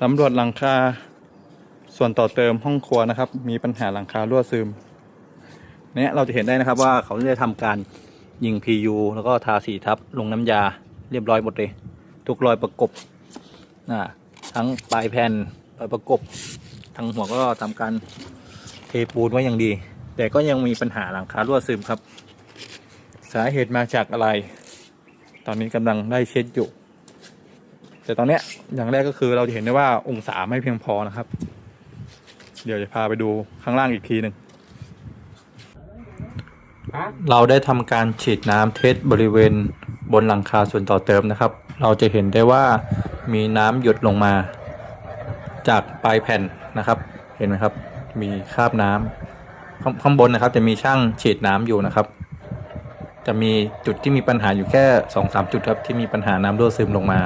สำรวจหลังคาส่วนต่อเติมห้องครัวนะครับมีปัญหาหลังคารั่วซึมเนี่ยเราจะเห็นได้นะครับว่าเขาได้ทำการยิง PU แล้วก็ทาสีทับลงน้ำยาเรียบร้อยหมดเลยทุกรอยประกบทั้งปลายแผ่นรอยประกบทั้งหัวก็ทำการเทปูนไว้อย่างดี แต่ก็ยังมีปัญหาหลังคารั่วซึมครับสาเหตุมาจากอะไรตอนนี้กำลังได้เช็ดอยู่แต่ตอนเนี้ยอย่างแรกก็คือเราจะเห็นได้ว่าองศาไม่เพียงพอนะครับเดี๋ยวจะพาไปดูข้างล่างอีกทีหนึ่งเราได้ทำการฉีดน้ำเทสบริเวณบนหลังคาส่วนต่อเติมนะครับเราจะเห็นได้ว่ามีน้ำหยดลงมาจากปลายแผ่นนะครับเห็นไหมครับมีคราบน้ำข้างบนนะครับจะมีช่างฉีดน้ำอยู่นะครับจะมีจุดที่มีปัญหาอยู่แค่ 2-3 จุดครับที่มีปัญหาน้ำรั่วซึมลงมา